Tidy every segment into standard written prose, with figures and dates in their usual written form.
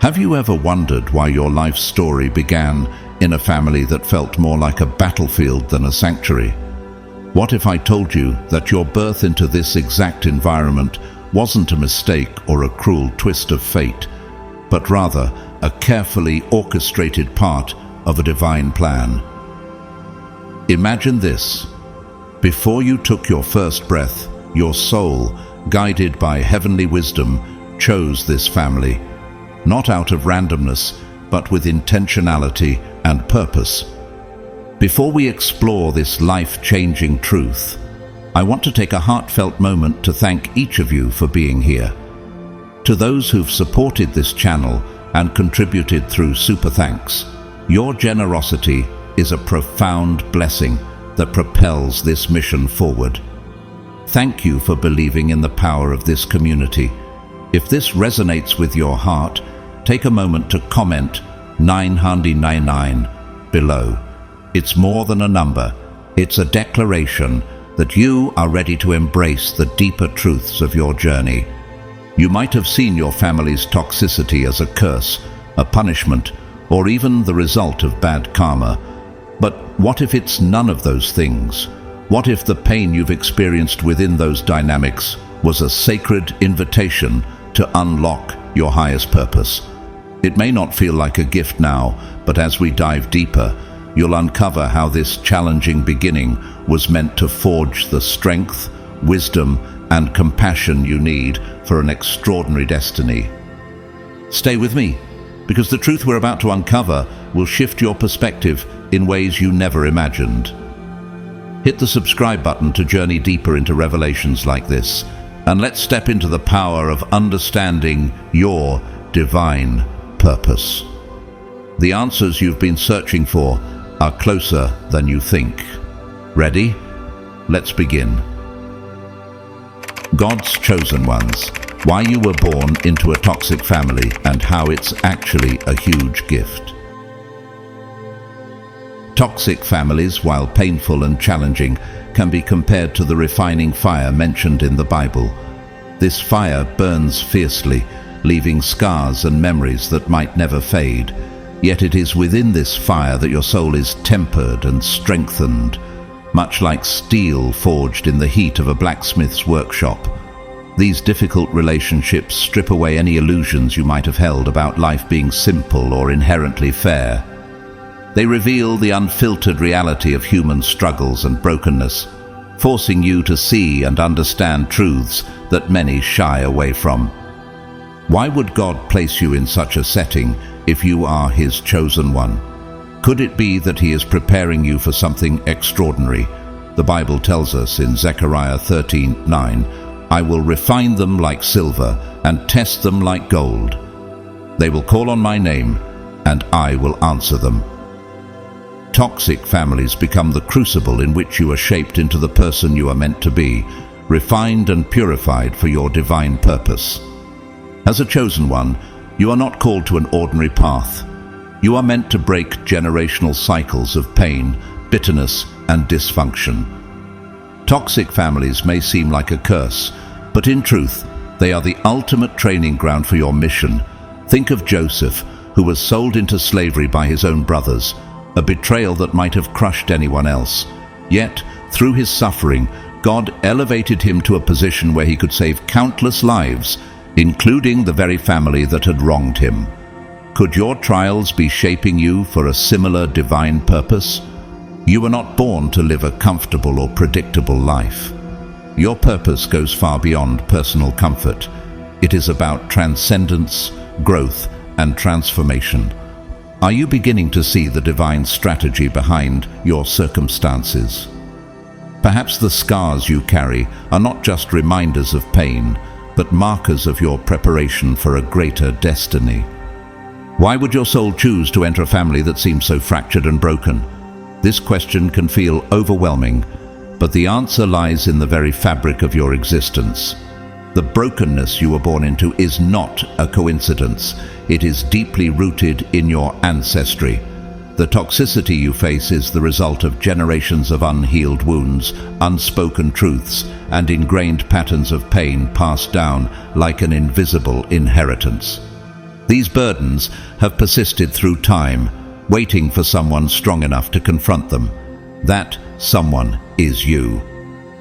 Have you ever wondered why your life story began in a family that felt more like a battlefield than a sanctuary? What if I told you that your birth into this exact environment wasn't a mistake or a cruel twist of fate, but rather a carefully orchestrated part of a divine plan? Imagine this. Before you took your first breath, your soul, guided by heavenly wisdom, chose this family, not out of randomness, but with intentionality and purpose. Before we explore this life-changing truth, I want to take a heartfelt moment to thank each of you for being here. To those who've supported this channel and contributed through Super Thanks, your generosity is a profound blessing that propels this mission forward. Thank you for believing in the power of this community. If this resonates with your heart, take a moment to comment 999 below. It's more than a number. It's a declaration that you are ready to embrace the deeper truths of your journey. You might have seen your family's toxicity as a curse, a punishment, or even the result of bad karma. But what if it's none of those things? What if the pain you've experienced within those dynamics was a sacred invitation to unlock your highest purpose? It may not feel like a gift now, but as we dive deeper, you'll uncover how this challenging beginning was meant to forge the strength, wisdom, and compassion you need for an extraordinary destiny. Stay with me, because the truth we're about to uncover will shift your perspective in ways you never imagined. Hit the subscribe button to journey deeper into revelations like this, and let's step into the power of understanding your divine purpose. The answers you've been searching for are closer than you think. Ready? Let's begin. God's chosen ones. Why you were born into a toxic family and how it's actually a huge gift. Toxic families, while painful and challenging, can be compared to the refining fire mentioned in the Bible. This fire burns fiercely, leaving scars and memories that might never fade. Yet it is within this fire that your soul is tempered and strengthened, much like steel forged in the heat of a blacksmith's workshop. These difficult relationships strip away any illusions you might have held about life being simple or inherently fair. They reveal the unfiltered reality of human struggles and brokenness, forcing you to see and understand truths that many shy away from. Why would God place you in such a setting if you are His chosen one? Could it be that He is preparing you for something extraordinary? The Bible tells us in Zechariah 13:9, "I will refine them like silver and test them like gold. They will call on my name, and I will answer them." Toxic families become the crucible in which you are shaped into the person you are meant to be, refined and purified for your divine purpose. As a chosen one, you are not called to an ordinary path. You are meant to break generational cycles of pain, bitterness, and dysfunction. Toxic families may seem like a curse, but in truth, they are the ultimate training ground for your mission. Think of Joseph, who was sold into slavery by his own brothers, a betrayal that might have crushed anyone else. Yet, through his suffering, God elevated him to a position where he could save countless lives, including the very family that had wronged him. Could your trials be shaping you for a similar divine purpose? You were not born to live a comfortable or predictable life. Your purpose goes far beyond personal comfort. It is about transcendence, growth, and transformation. Are you beginning to see the divine strategy behind your circumstances? Perhaps the scars you carry are not just reminders of pain, but markers of your preparation for a greater destiny. Why would your soul choose to enter a family that seems so fractured and broken? This question can feel overwhelming, but the answer lies in the very fabric of your existence. The brokenness you were born into is not a coincidence. It is deeply rooted in your ancestry. The toxicity you face is the result of generations of unhealed wounds, unspoken truths, and ingrained patterns of pain passed down like an invisible inheritance. These burdens have persisted through time, waiting for someone strong enough to confront them. That someone is you.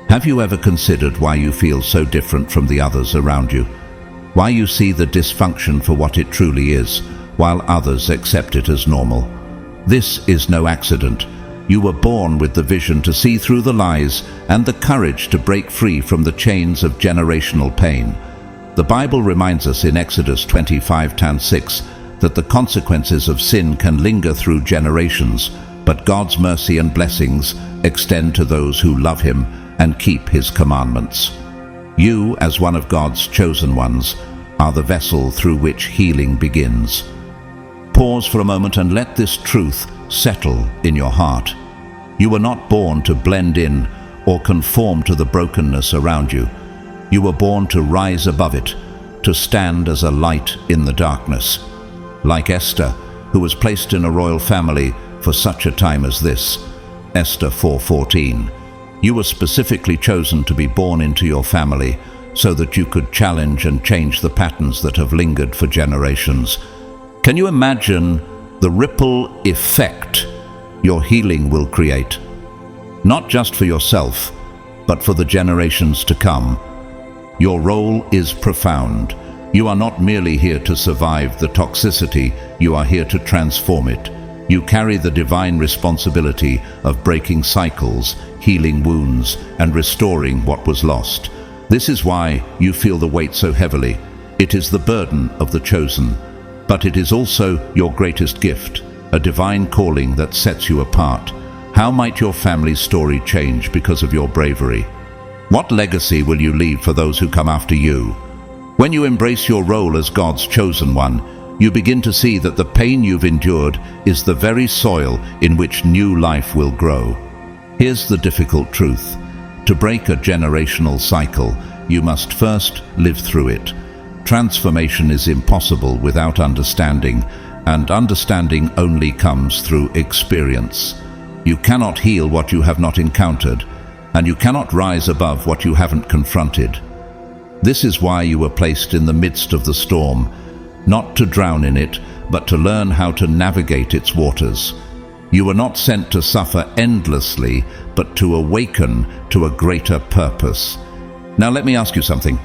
Have you ever considered why you feel so different from the others around you? Why you see the dysfunction for what it truly is, while others accept it as normal? This is no accident. You were born with the vision to see through the lies and the courage to break free from the chains of generational pain. The Bible reminds us in Exodus 25:6 that the consequences of sin can linger through generations, but God's mercy and blessings extend to those who love Him and keep His commandments. You, as one of God's chosen ones, are the vessel through which healing begins. Pause for a moment and let this truth settle in your heart. You were not born to blend in or conform to the brokenness around you. You were born to rise above it, to stand as a light in the darkness. Like Esther, who was placed in a royal family for such a time as this. Esther 4:14. You were specifically chosen to be born into your family so that you could challenge and change the patterns that have lingered for generations. Can you imagine the ripple effect your healing will create? Not just for yourself, but for the generations to come. Your role is profound. You are not merely here to survive the toxicity, you are here to transform it. You carry the divine responsibility of breaking cycles, healing wounds, and restoring what was lost. This is why you feel the weight so heavily. It is the burden of the chosen, but it is also your greatest gift, a divine calling that sets you apart. How might your family's story change because of your bravery? What legacy will you leave for those who come after you? When you embrace your role as God's chosen one, you begin to see that the pain you've endured is the very soil in which new life will grow. Here's the difficult truth. To break a generational cycle, you must first live through it. Transformation is impossible without understanding, and understanding only comes through experience. You cannot heal what you have not encountered, and you cannot rise above what you haven't confronted. This is why you were placed in the midst of the storm, not to drown in it, but to learn how to navigate its waters. You were not sent to suffer endlessly, but to awaken to a greater purpose. Now let me ask you something.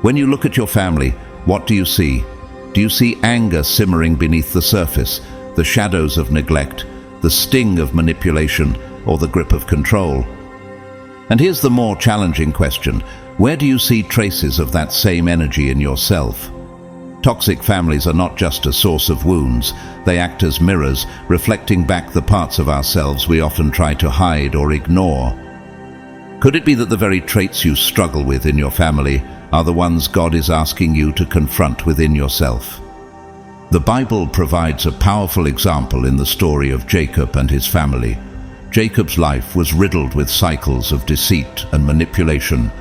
When you look at your family, what do you see? Do you see anger simmering beneath the surface, the shadows of neglect, the sting of manipulation, or the grip of control? And here's the more challenging question. Where do you see traces of that same energy in yourself? Toxic families are not just a source of wounds. They act as mirrors, reflecting back the parts of ourselves we often try to hide or ignore. Could it be that the very traits you struggle with in your family are the ones God is asking you to confront within yourself? The Bible provides a powerful example in the story of Jacob and his family. Jacob's life was riddled with cycles of deceit and manipulation,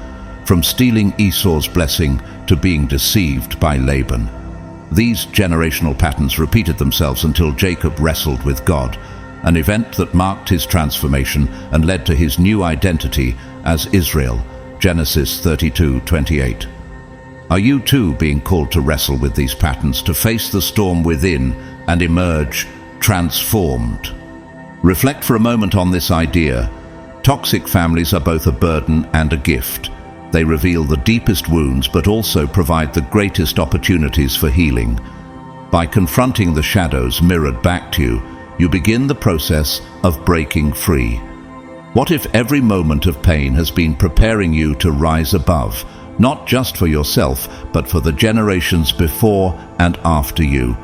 from stealing Esau's blessing to being deceived by Laban. These generational patterns repeated themselves until Jacob wrestled with God, an event that marked his transformation and led to his new identity as Israel, Genesis 32:28. Are you too being called to wrestle with these patterns, to face the storm within and emerge transformed? Reflect for a moment on this idea. Toxic families are both a burden and a gift. They reveal the deepest wounds, but also provide the greatest opportunities for healing. By confronting the shadows mirrored back to you, you begin the process of breaking free. What if every moment of pain has been preparing you to rise above, not just for yourself, but for the generations before and after you?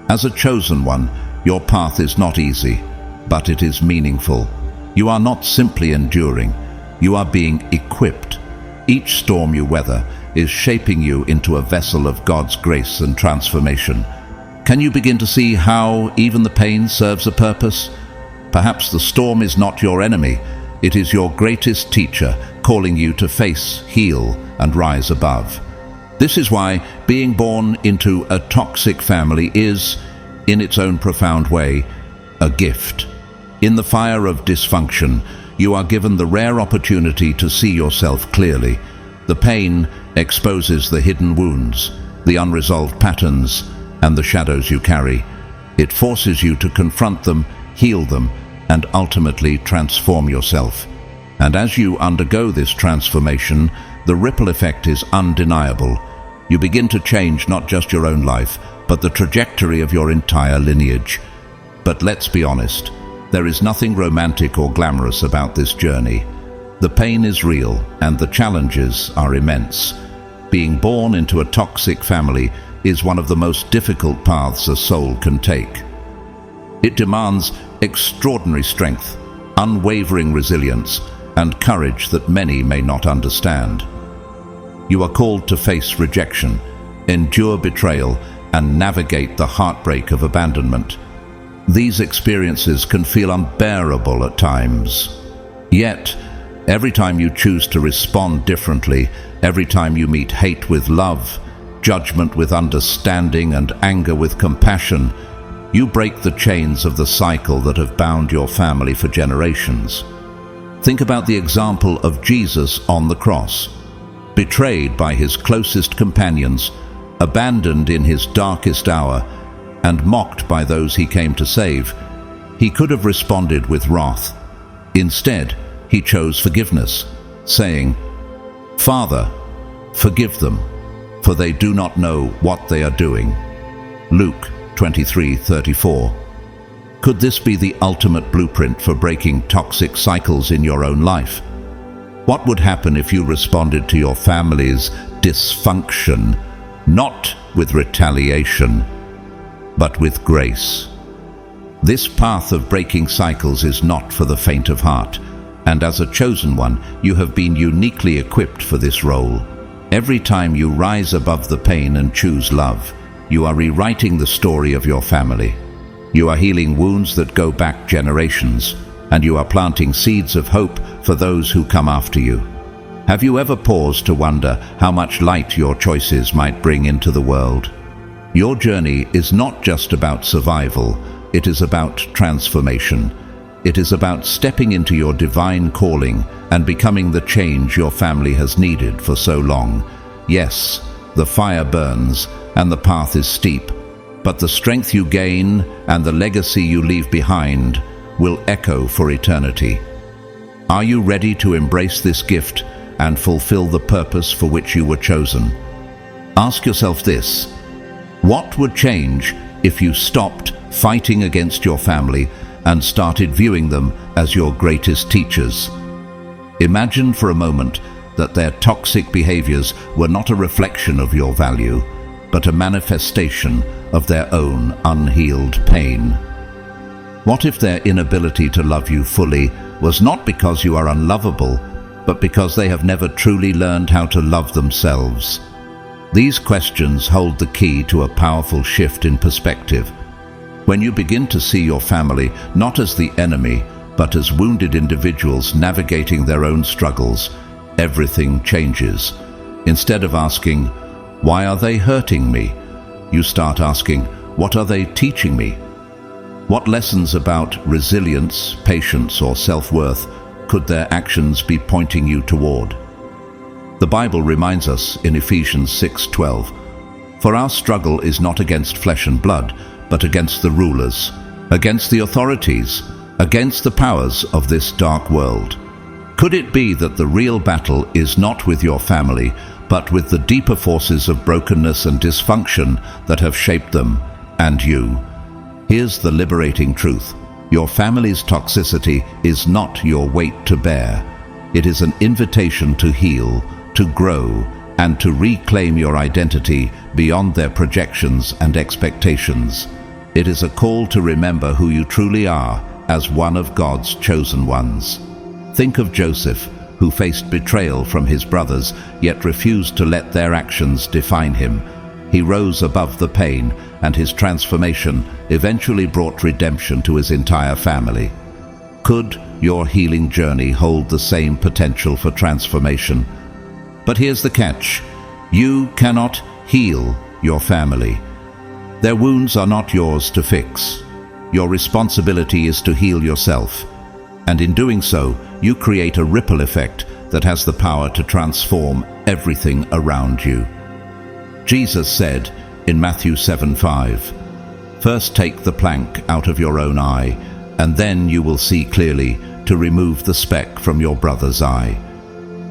As a chosen one, your path is not easy, but it is meaningful. You are not simply enduring, you are being equipped. Each storm you weather is shaping you into a vessel of God's grace and transformation. Can you begin to see how even the pain serves a purpose? Perhaps the storm is not your enemy. It is your greatest teacher, calling you to face, heal, and rise above. This is why being born into a toxic family is, in its own profound way, a gift. In the fire of dysfunction, you are given the rare opportunity to see yourself clearly. The pain exposes the hidden wounds, the unresolved patterns, and the shadows you carry. It forces you to confront them, heal them, and ultimately transform yourself. And as you undergo this transformation, the ripple effect is undeniable. You begin to change not just your own life, but the trajectory of your entire lineage. But let's be honest, there is nothing romantic or glamorous about this journey. The pain is real, and the challenges are immense. Being born into a toxic family is one of the most difficult paths a soul can take. It demands extraordinary strength, unwavering resilience, and courage that many may not understand. You are called to face rejection, endure betrayal, and navigate the heartbreak of abandonment. These experiences can feel unbearable at times. Yet, every time you choose to respond differently, every time you meet hate with love, judgment with understanding, and anger with compassion, you break the chains of the cycle that have bound your family for generations. Think about the example of Jesus on the cross. Betrayed by his closest companions, abandoned in his darkest hour, and mocked by those he came to save, he could have responded with wrath. Instead, he chose forgiveness, saying, "Father, forgive them, for they do not know what they are doing." Luke 23:34. Could this be the ultimate blueprint for breaking toxic cycles in your own life? What would happen if you responded to your family's dysfunction, not with retaliation, but with grace? This path of breaking cycles is not for the faint of heart, and as a chosen one, you have been uniquely equipped for this role. Every time you rise above the pain and choose love, you are rewriting the story of your family. You are healing wounds that go back generations, and you are planting seeds of hope for those who come after you. Have you ever paused to wonder how much light your choices might bring into the world? Your journey is not just about survival, it is about transformation. It is about stepping into your divine calling and becoming the change your family has needed for so long. Yes, the fire burns and the path is steep, but the strength you gain and the legacy you leave behind will echo for eternity. Are you ready to embrace this gift and fulfill the purpose for which you were chosen? Ask yourself this: what would change if you stopped fighting against your family and started viewing them as your greatest teachers? Imagine for a moment that their toxic behaviors were not a reflection of your value, but a manifestation of their own unhealed pain. What if their inability to love you fully was not because you are unlovable, but because they have never truly learned how to love themselves? These questions hold the key to a powerful shift in perspective. When you begin to see your family not as the enemy, but as wounded individuals navigating their own struggles, everything changes. Instead of asking, "Why are they hurting me?" you start asking, "What are they teaching me?" What lessons about resilience, patience, or self-worth could their actions be pointing you toward? The Bible reminds us in Ephesians 6:12, "For our struggle is not against flesh and blood, but against the rulers, against the authorities, against the powers of this dark world." Could it be that the real battle is not with your family, but with the deeper forces of brokenness and dysfunction that have shaped them and you? Here's the liberating truth: your family's toxicity is not your weight to bear. It is an invitation to heal, to grow, and to reclaim your identity beyond their projections and expectations. It is a call to remember who you truly are as one of God's chosen ones. Think of Joseph, who faced betrayal from his brothers, yet refused to let their actions define him. He rose above the pain, and his transformation eventually brought redemption to his entire family. Could your healing journey hold the same potential for transformation? But here's the catch: you cannot heal your family. Their wounds are not yours to fix. Your responsibility is to heal yourself. And in doing so, you create a ripple effect that has the power to transform everything around you. Jesus said, in Matthew 7:5. First take the plank out of your own eye, and then you will see clearly to remove the speck from your brother's eye.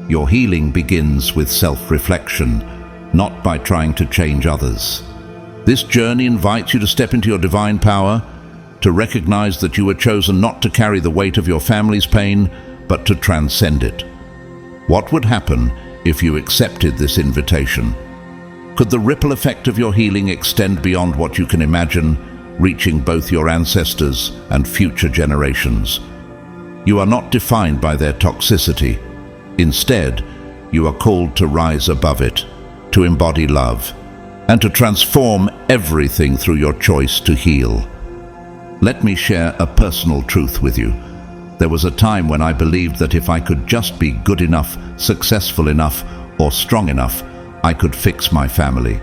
Your healing begins with self-reflection, not by trying to change others. This journey invites you to step into your divine power, to recognize that you were chosen not to carry the weight of your family's pain, but to transcend it. What would happen if you accepted this invitation? Could the ripple effect of your healing extend beyond what you can imagine, reaching both your ancestors and future generations? You are not defined by their toxicity. Instead, you are called to rise above it, to embody love, and to transform everything through your choice to heal. Let me share a personal truth with you. There was a time when I believed that if I could just be good enough, successful enough, or strong enough, I could fix my family.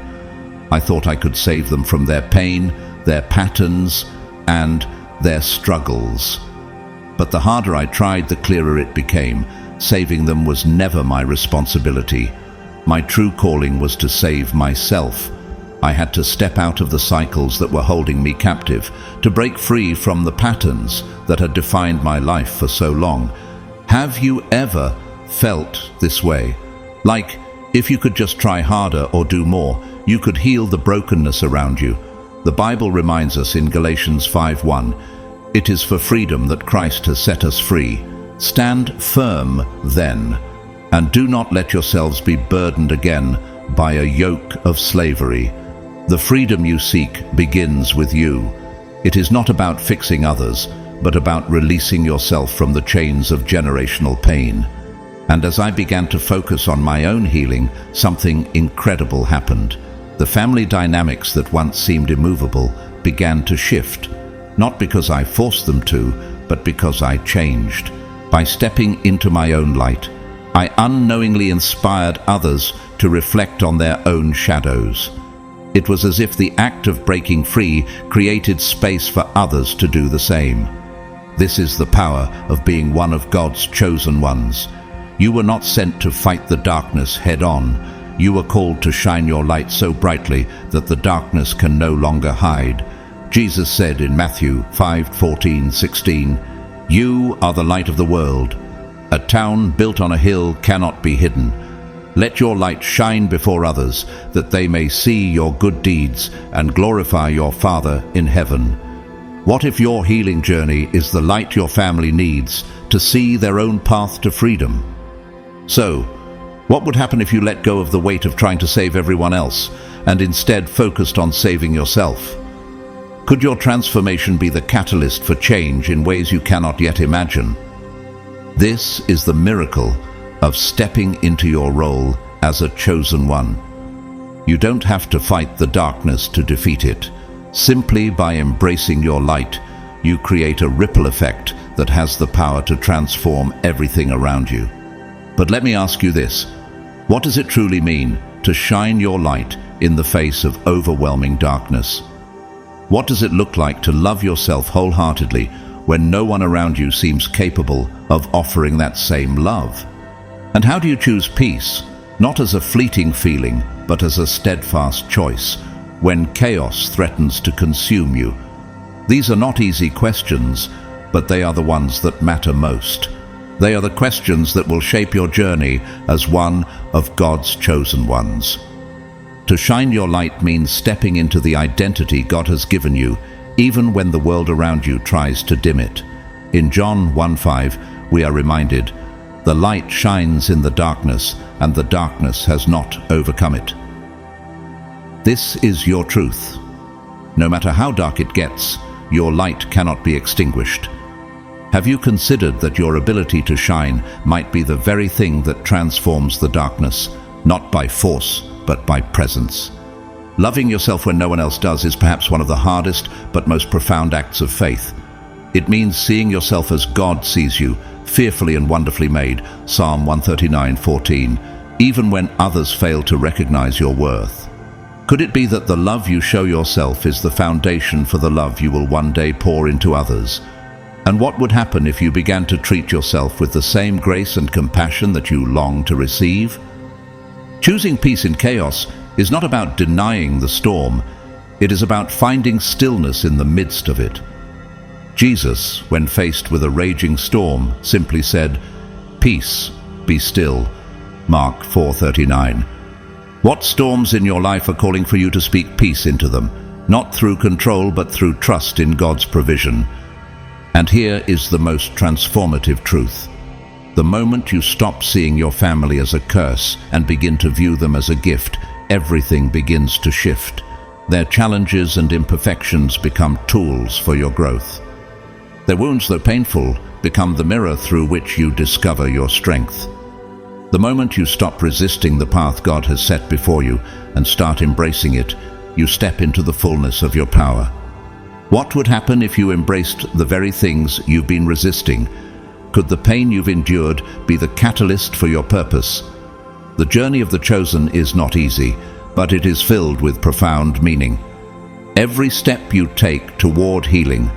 I thought I could save them from their pain, their patterns, and their struggles. But the harder I tried, the clearer it became. Saving them was never my responsibility. My true calling was to save myself. I had to step out of the cycles that were holding me captive, to break free from the patterns that had defined my life for so long. Have you ever felt this way? Like, if you could just try harder or do more, you could heal the brokenness around you. The Bible reminds us in Galatians 5:1, "It is for freedom that Christ has set us free. Stand firm then, and do not let yourselves be burdened again by a yoke of slavery." The freedom you seek begins with you. It is not about fixing others, but about releasing yourself from the chains of generational pain. And as I began to focus on my own healing, something incredible happened. The family dynamics that once seemed immovable began to shift, not because I forced them to, but because I changed. By stepping into my own light, I unknowingly inspired others to reflect on their own shadows. It was as if the act of breaking free created space for others to do the same. This is the power of being one of God's chosen ones. You were not sent to fight the darkness head-on. You were called to shine your light so brightly that the darkness can no longer hide. Jesus said in Matthew 5:14-16, "You are the light of the world. A town built on a hill cannot be hidden. Let your light shine before others, that they may see your good deeds and glorify your Father in heaven." What if your healing journey is the light your family needs to see their own path to freedom? So, what would happen if you let go of the weight of trying to save everyone else and instead focused on saving yourself? Could your transformation be the catalyst for change in ways you cannot yet imagine? This is the miracle of stepping into your role as a chosen one. You don't have to fight the darkness to defeat it. Simply by embracing your light, you create a ripple effect that has the power to transform everything around you. But let me ask you this: what does it truly mean to shine your light in the face of overwhelming darkness? What does it look like to love yourself wholeheartedly when no one around you seems capable of offering that same love? And how do you choose peace, not as a fleeting feeling, but as a steadfast choice, when chaos threatens to consume you? These are not easy questions, but they are the ones that matter most. They are the questions that will shape your journey as one of God's chosen ones. To shine your light means stepping into the identity God has given you, even when the world around you tries to dim it. In John 1:5, we are reminded, "The light shines in the darkness, and the darkness has not overcome it." This is your truth. No matter how dark it gets, your light cannot be extinguished. Have you considered that your ability to shine might be the very thing that transforms the darkness, not by force, but by presence? Loving yourself when no one else does is perhaps one of the hardest but most profound acts of faith. It means seeing yourself as God sees you, fearfully and wonderfully made, Psalm 139:14, even when others fail to recognize your worth. Could it be that the love you show yourself is the foundation for the love you will one day pour into others? And what would happen if you began to treat yourself with the same grace and compassion that you long to receive? Choosing peace in chaos is not about denying the storm. It is about finding stillness in the midst of it. Jesus, when faced with a raging storm, simply said, "Peace, be still." Mark 4:39. What storms in your life are calling for you to speak peace into them? Not through control, but through trust in God's provision. And here is the most transformative truth. The moment you stop seeing your family as a curse and begin to view them as a gift, everything begins to shift. Their challenges and imperfections become tools for your growth. Their wounds, though painful, become the mirror through which you discover your strength. The moment you stop resisting the path God has set before you and start embracing it, you step into the fullness of your power. What would happen if you embraced the very things you've been resisting? Could the pain you've endured be the catalyst for your purpose? The journey of the chosen is not easy, but it is filled with profound meaning. Every step you take toward healing,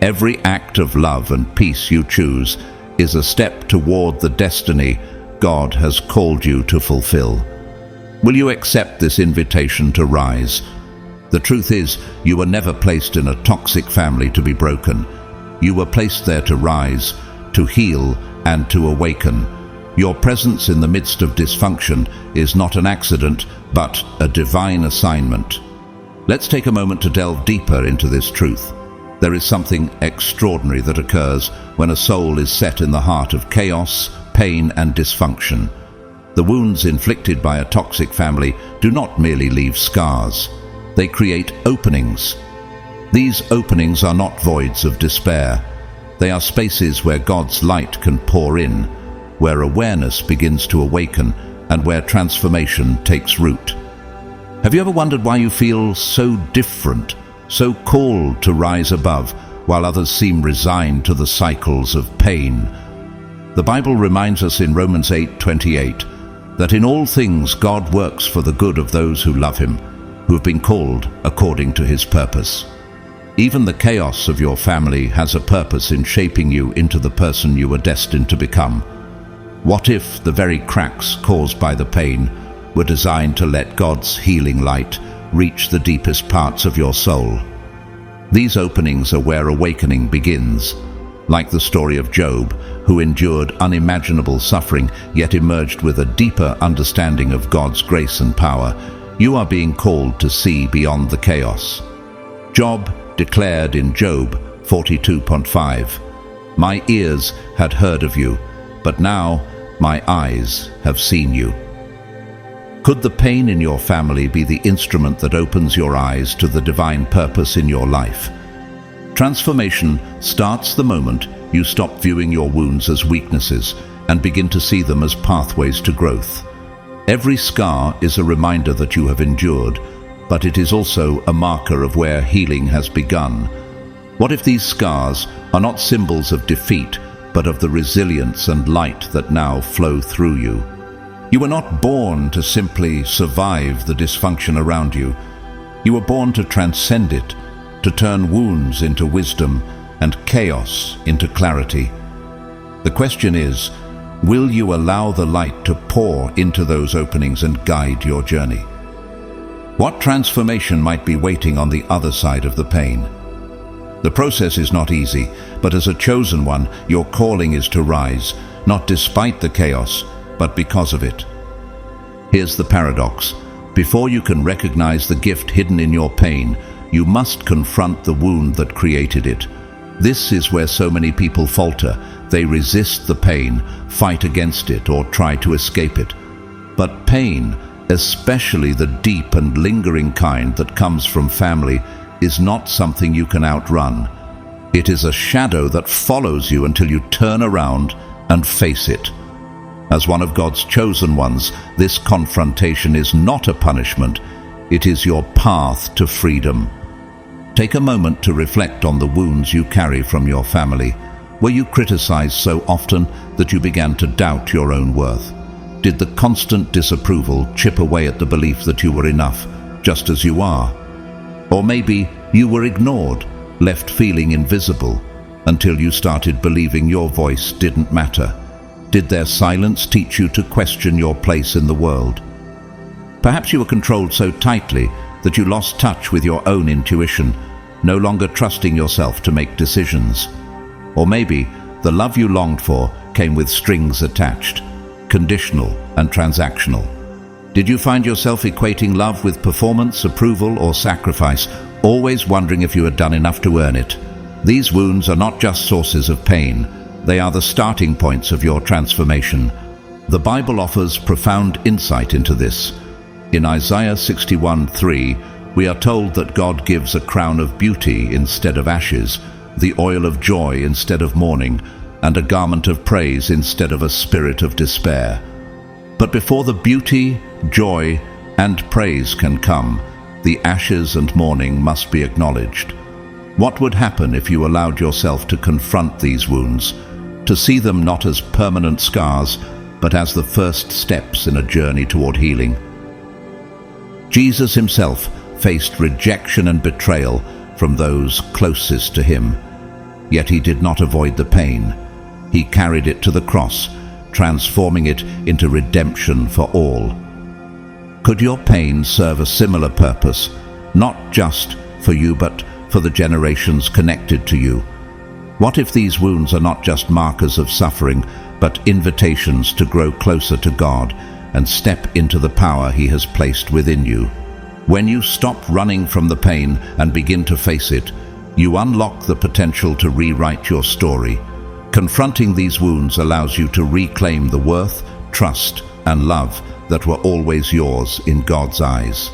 every act of love and peace you choose, is a step toward the destiny God has called you to fulfill. Will you accept this invitation to rise? The truth is, you were never placed in a toxic family to be broken. You were placed there to rise, to heal, and to awaken. Your presence in the midst of dysfunction is not an accident, but a divine assignment. Let's take a moment to delve deeper into this truth. There is something extraordinary that occurs when a soul is set in the heart of chaos, pain, and dysfunction. The wounds inflicted by a toxic family do not merely leave scars. They create openings. These openings are not voids of despair. They are spaces where God's light can pour in, where awareness begins to awaken, and where transformation takes root. Have you ever wondered why you feel so different, so called to rise above, while others seem resigned to the cycles of pain? The Bible reminds us in Romans 8:28 that in all things God works for the good of those who love Him, who have been called according to His purpose. Even the chaos of your family has a purpose in shaping you into the person you were destined to become. What if the very cracks caused by the pain were designed to let God's healing light reach the deepest parts of your soul? These openings are where awakening begins. Like the story of Job, who endured unimaginable suffering yet emerged with a deeper understanding of God's grace and power, you are being called to see beyond the chaos. Job declared in Job 42:5, "My ears had heard of you, but now my eyes have seen you." Could the pain in your family be the instrument that opens your eyes to the divine purpose in your life? Transformation starts the moment you stop viewing your wounds as weaknesses and begin to see them as pathways to growth. Every scar is a reminder that you have endured, but it is also a marker of where healing has begun. What if these scars are not symbols of defeat, but of the resilience and light that now flow through you? You were not born to simply survive the dysfunction around you. You were born to transcend it, to turn wounds into wisdom and chaos into clarity. The question is, will you allow the light to pour into those openings and guide your journey? What transformation might be waiting on the other side of the pain? The process is not easy, but as a chosen one, your calling is to rise, not despite the chaos, but because of it. Here's the paradox. Before you can recognize the gift hidden in your pain, you must confront the wound that created it. This is where so many people falter. They resist the pain, fight against it, or try to escape it. But pain, especially the deep and lingering kind that comes from family, is not something you can outrun. It is a shadow that follows you until you turn around and face it. As one of God's chosen ones, this confrontation is not a punishment. It is your path to freedom. Take a moment to reflect on the wounds you carry from your family. Were you criticized so often that you began to doubt your own worth? Did the constant disapproval chip away at the belief that you were enough, just as you are? Or maybe you were ignored, left feeling invisible, until you started believing your voice didn't matter. Did their silence teach you to question your place in the world? Perhaps you were controlled so tightly that you lost touch with your own intuition, no longer trusting yourself to make decisions. Or maybe the love you longed for came with strings attached, conditional and transactional. Did you find yourself equating love with performance, approval, or sacrifice, always wondering if you had done enough to earn it? These wounds are not just sources of pain, they are the starting points of your transformation. The Bible offers profound insight into this. In Isaiah 61:3, we are told that God gives a crown of beauty instead of ashes, the oil of joy instead of mourning, and a garment of praise instead of a spirit of despair. But before the beauty, joy, and praise can come, the ashes and mourning must be acknowledged. What would happen if you allowed yourself to confront these wounds, to see them not as permanent scars, but as the first steps in a journey toward healing? Jesus himself faced rejection and betrayal from those closest to him, yet he did not avoid the pain. He carried it to the cross, transforming it into redemption for all. Could your pain serve a similar purpose, not just for you but for the generations connected to you? What if these wounds are not just markers of suffering, but invitations to grow closer to God and step into the power He has placed within you? When you stop running from the pain and begin to face it, you unlock the potential to rewrite your story. Confronting these wounds allows you to reclaim the worth, trust, and love that were always yours in God's eyes.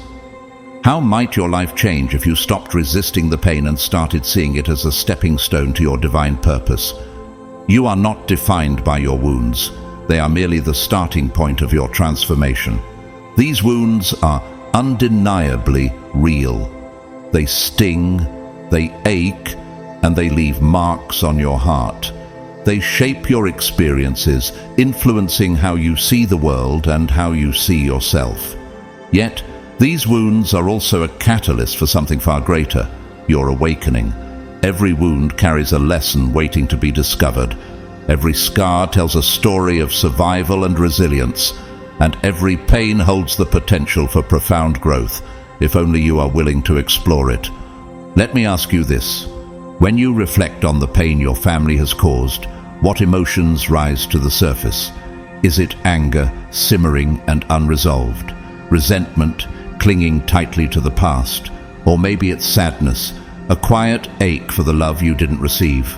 How might your life change if you stopped resisting the pain and started seeing it as a stepping stone to your divine purpose? You are not defined by your wounds. They are merely the starting point of your transformation. These wounds are undeniably real. They sting, they ache, and they leave marks on your heart. They shape your experiences, influencing how you see the world and how you see yourself. Yet, these wounds are also a catalyst for something far greater, your awakening. Every wound carries a lesson waiting to be discovered. Every scar tells a story of survival and resilience, and every pain holds the potential for profound growth, if only you are willing to explore it. Let me ask you this. When you reflect on the pain your family has caused, what emotions rise to the surface? Is it anger, simmering and unresolved? Resentment, clinging tightly to the past? Or maybe it's sadness, a quiet ache for the love you didn't receive?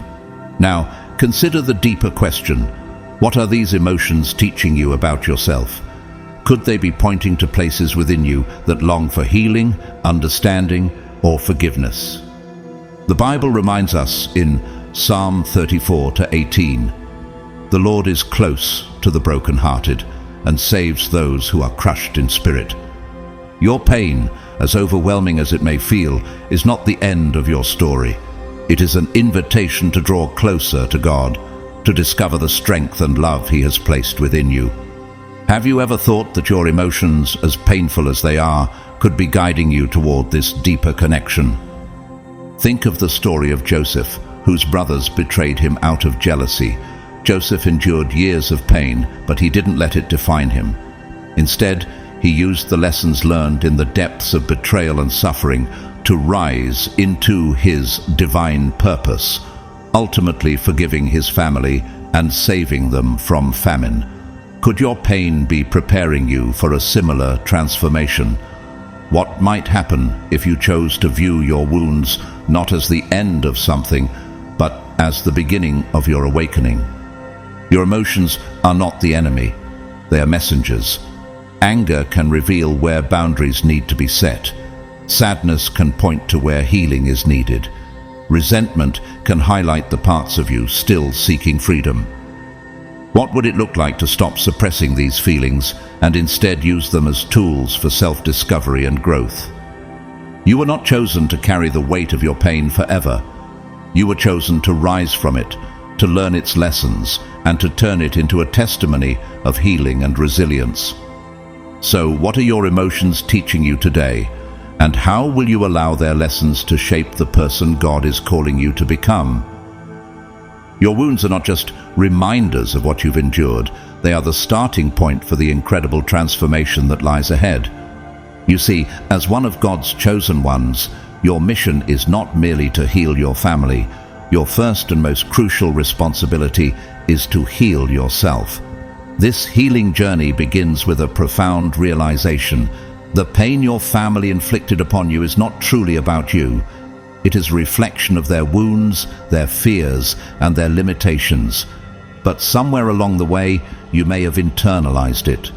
Now, consider the deeper question. What are these emotions teaching you about yourself? Could they be pointing to places within you that long for healing, understanding, or forgiveness? The Bible reminds us in Psalm 34:18, "The Lord is close to the brokenhearted and saves those who are crushed in spirit." Your pain, as overwhelming as it may feel, is not the end of your story. It is an invitation to draw closer to God, to discover the strength and love He has placed within you. Have you ever thought that your emotions, as painful as they are, could be guiding you toward this deeper connection? Think of the story of Joseph, whose brothers betrayed him out of jealousy. Joseph endured years of pain, but he didn't let it define him. Instead, he used the lessons learned in the depths of betrayal and suffering to rise into his divine purpose, ultimately forgiving his family and saving them from famine. Could your pain be preparing you for a similar transformation? What might happen if you chose to view your wounds not as the end of something, but as the beginning of your awakening? Your emotions are not the enemy. They are messengers. Anger can reveal where boundaries need to be set. Sadness can point to where healing is needed. Resentment can highlight the parts of you still seeking freedom. What would it look like to stop suppressing these feelings and instead use them as tools for self-discovery and growth? You were not chosen to carry the weight of your pain forever. You were chosen to rise from it, to learn its lessons, and to turn it into a testimony of healing and resilience. So, what are your emotions teaching you today? And how will you allow their lessons to shape the person God is calling you to become? Your wounds are not just reminders of what you've endured. They are the starting point for the incredible transformation that lies ahead. You see, as one of God's chosen ones, your mission is not merely to heal your family. Your first and most crucial responsibility is to heal yourself. This healing journey begins with a profound realization. The pain your family inflicted upon you is not truly about you. It is a reflection of their wounds, their fears, and their limitations. But somewhere along the way, you may have internalized it.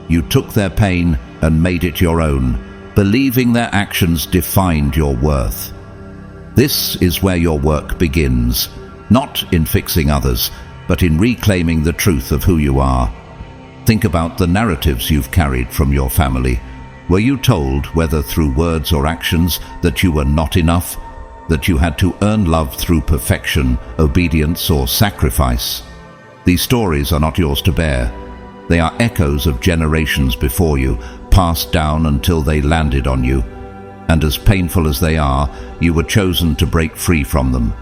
You took their pain and made it your own, believing their actions defined your worth. This is where your work begins, not in fixing others, but in reclaiming the truth of who you are. Think about the narratives you've carried from your family. Were you told, whether through words or actions, that you were not enough, that you had to earn love through perfection, obedience, or sacrifice? These stories are not yours to bear. They are echoes of generations before you, passed down until they landed on you. And as painful as they are, you were chosen to break free from them.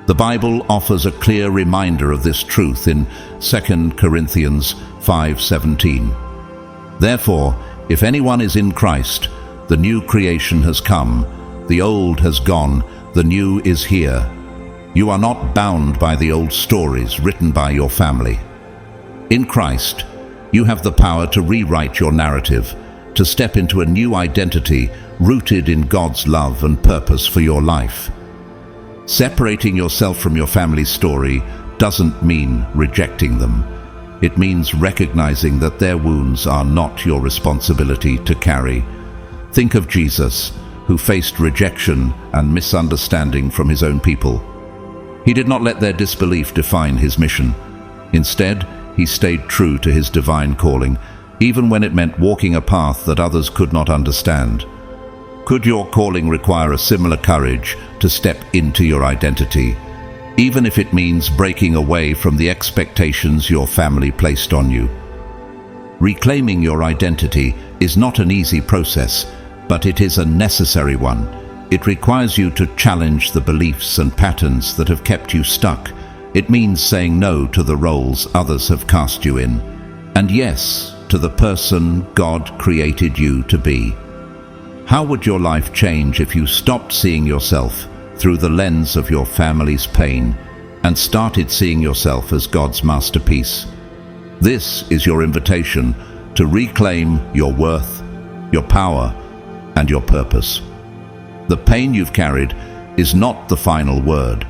The Bible offers a clear reminder of this truth in 2 Corinthians 5:17. Therefore, if anyone is in Christ, the new creation has come, the old has gone, the new is here. You are not bound by the old stories written by your family. In Christ, you have the power to rewrite your narrative, to step into a new identity rooted in God's love and purpose for your life. Separating yourself from your family's story doesn't mean rejecting them. It means recognizing that their wounds are not your responsibility to carry. Think of Jesus, who faced rejection and misunderstanding from his own people. He did not let their disbelief define his mission. Instead, he stayed true to his divine calling, even when it meant walking a path that others could not understand. Could your calling require a similar courage to step into your identity, even if it means breaking away from the expectations your family placed on you? Reclaiming your identity is not an easy process, but it is a necessary one. It requires you to challenge the beliefs and patterns that have kept you stuck. It means saying no to the roles others have cast you in, and yes to the person God created you to be. How would your life change if you stopped seeing yourself through the lens of your family's pain and started seeing yourself as God's masterpiece? This is your invitation to reclaim your worth, your power, and your purpose. The pain you've carried is not the final word.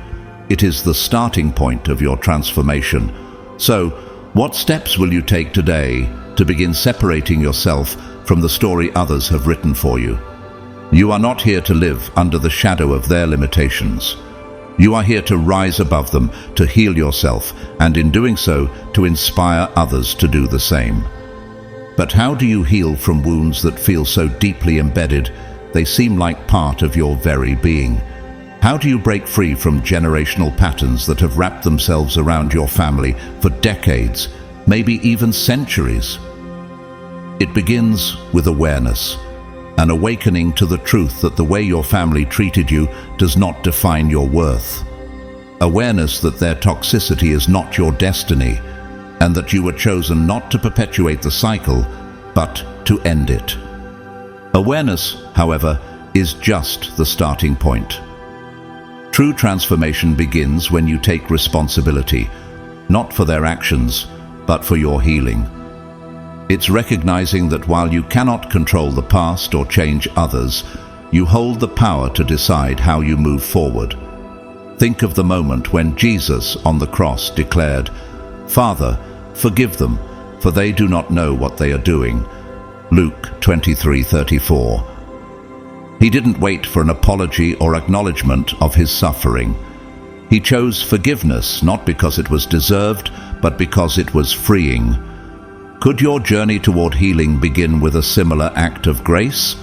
It is the starting point of your transformation. So, what steps will you take today to begin separating yourself from the story others have written for you? You are not here to live under the shadow of their limitations. You are here to rise above them, to heal yourself, and in doing so, to inspire others to do the same. But how do you heal from wounds that feel so deeply embedded they seem like part of your very being? How do you break free from generational patterns that have wrapped themselves around your family for decades, maybe even centuries? It begins with awareness, an awakening to the truth that the way your family treated you does not define your worth. Awareness that their toxicity is not your destiny, and that you were chosen not to perpetuate the cycle, but to end it. Awareness, however, is just the starting point. True transformation begins when you take responsibility, not for their actions, but for your healing. It's recognizing that while you cannot control the past or change others, you hold the power to decide how you move forward. Think of the moment when Jesus on the cross declared, "Father, forgive them, for they do not know what they are doing." Luke 23:34. He didn't wait for an apology or acknowledgement of his suffering. He chose forgiveness not because it was deserved, but because it was freeing. Could your journey toward healing begin with a similar act of grace?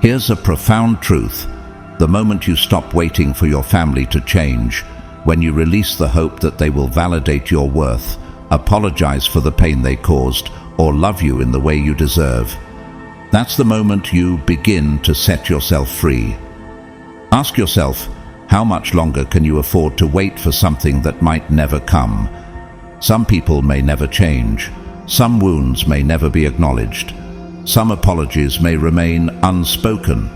Here's a profound truth. The moment you stop waiting for your family to change, when you release the hope that they will validate your worth, apologize for the pain they caused, or love you in the way you deserve, that's the moment you begin to set yourself free. Ask yourself, how much longer can you afford to wait for something that might never come? Some people may never change. Some wounds may never be acknowledged. Some apologies may remain unspoken,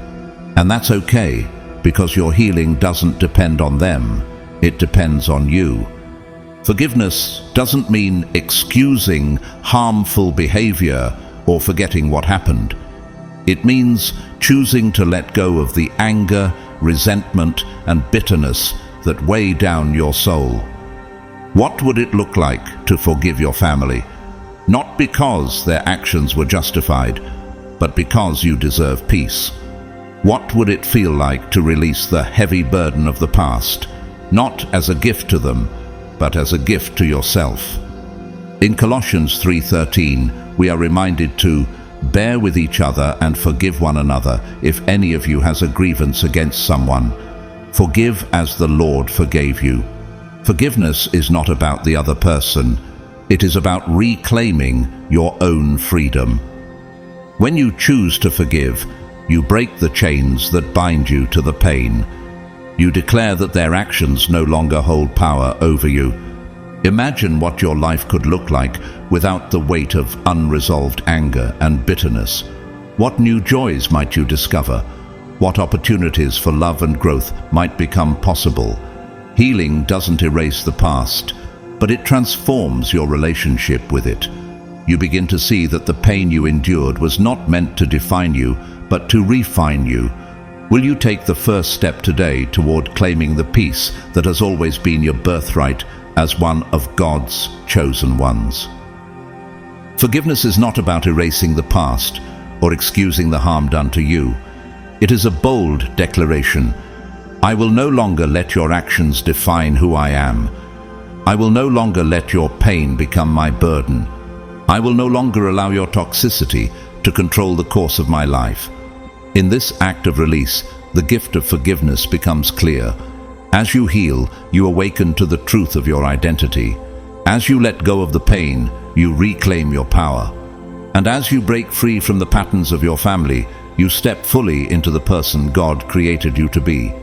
and that's okay, because your healing doesn't depend on them, it depends on you. Forgiveness doesn't mean excusing harmful behavior or forgetting what happened. It means choosing to let go of the anger, resentment, and bitterness that weigh down your soul. What would it look like to forgive your family? Not because their actions were justified, but because you deserve peace. What would it feel like to release the heavy burden of the past, not as a gift to them, but as a gift to yourself? In Colossians 3:13, we are reminded to bear with each other and forgive one another if any of you has a grievance against someone. Forgive as the Lord forgave you. Forgiveness is not about the other person. It is about reclaiming your own freedom. When you choose to forgive, you break the chains that bind you to the pain. You declare that their actions no longer hold power over you. Imagine what your life could look like without the weight of unresolved anger and bitterness. What new joys might you discover? What opportunities for love and growth might become possible? Healing doesn't erase the past, but it transforms your relationship with it. You begin to see that the pain you endured was not meant to define you, but to refine you. Will you take the first step today toward claiming the peace that has always been your birthright as one of God's chosen ones? Forgiveness is not about erasing the past or excusing the harm done to you. It is a bold declaration. I will no longer let your actions define who I am. I will no longer let your pain become my burden. I will no longer allow your toxicity to control the course of my life. In this act of release, the gift of forgiveness becomes clear. As you heal, you awaken to the truth of your identity. As you let go of the pain, you reclaim your power. And as you break free from the patterns of your family, you step fully into the person God created you to be.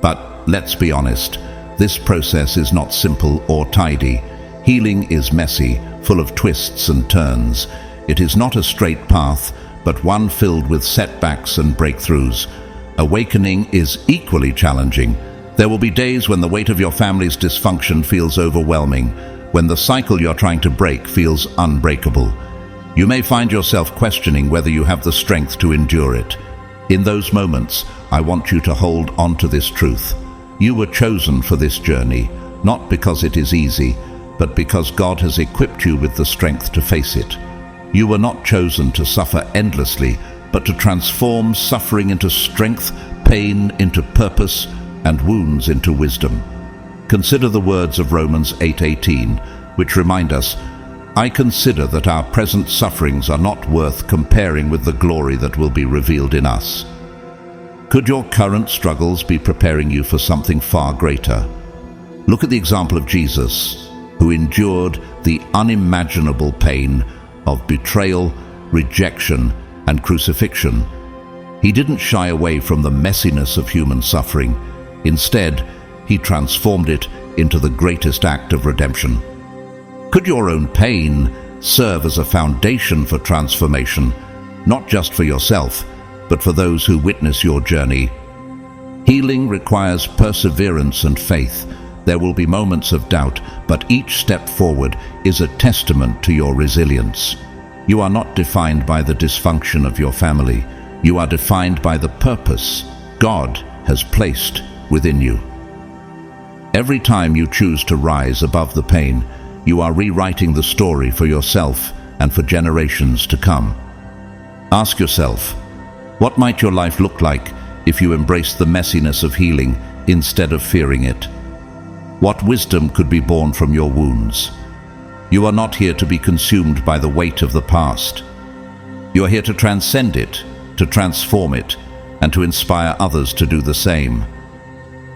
But let's be honest, this process is not simple or tidy. Healing is messy, full of twists and turns. It is not a straight path, but one filled with setbacks and breakthroughs. Awakening is equally challenging. There will be days when the weight of your family's dysfunction feels overwhelming, when the cycle you're trying to break feels unbreakable. You may find yourself questioning whether you have the strength to endure it. In those moments, I want you to hold on to this truth. You were chosen for this journey, not because it is easy, but because God has equipped you with the strength to face it. You were not chosen to suffer endlessly, but to transform suffering into strength, pain into purpose, and wounds into wisdom. Consider the words of Romans 8:18, which remind us, I consider that our present sufferings are not worth comparing with the glory that will be revealed in us. Could your current struggles be preparing you for something far greater? Look at the example of Jesus, who endured the unimaginable pain of betrayal, rejection, and crucifixion. He didn't shy away from the messiness of human suffering. Instead, he transformed it into the greatest act of redemption. Could your own pain serve as a foundation for transformation, not just for yourself, but for those who witness your journey? Healing requires perseverance and faith. There will be moments of doubt, but each step forward is a testament to your resilience. You are not defined by the dysfunction of your family. You are defined by the purpose God has placed within you. Every time you choose to rise above the pain, you are rewriting the story for yourself and for generations to come. Ask yourself, what might your life look like if you embrace the messiness of healing instead of fearing it? What wisdom could be born from your wounds? You are not here to be consumed by the weight of the past. You are here to transcend it, to transform it, and to inspire others to do the same.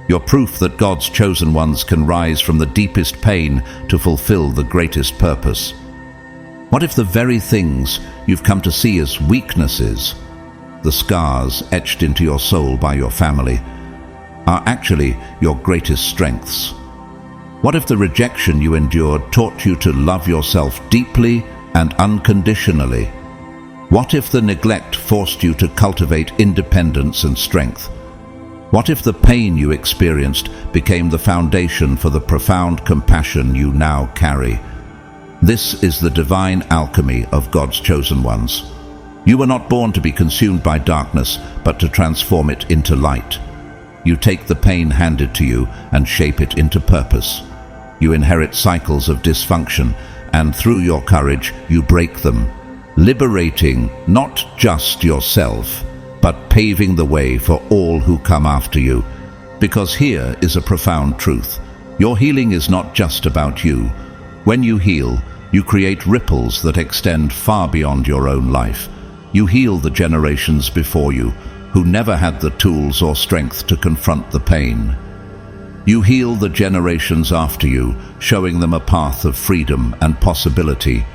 You're proof that God's chosen ones can rise from the deepest pain to fulfill the greatest purpose. What if the very things you've come to see as weaknesses, the scars etched into your soul by your family, are actually your greatest strengths? What if the rejection you endured taught you to love yourself deeply and unconditionally? What if the neglect forced you to cultivate independence and strength? What if the pain you experienced became the foundation for the profound compassion you now carry? This is the divine alchemy of God's chosen ones. You were not born to be consumed by darkness, but to transform it into light. You take the pain handed to you and shape it into purpose. You inherit cycles of dysfunction, and through your courage, you break them, liberating not just yourself, but paving the way for all who come after you. Because here is a profound truth. Your healing is not just about you. When you heal, you create ripples that extend far beyond your own life. You heal the generations before you, who never had the tools or strength to confront the pain. You heal the generations after you, showing them a path of freedom and possibility.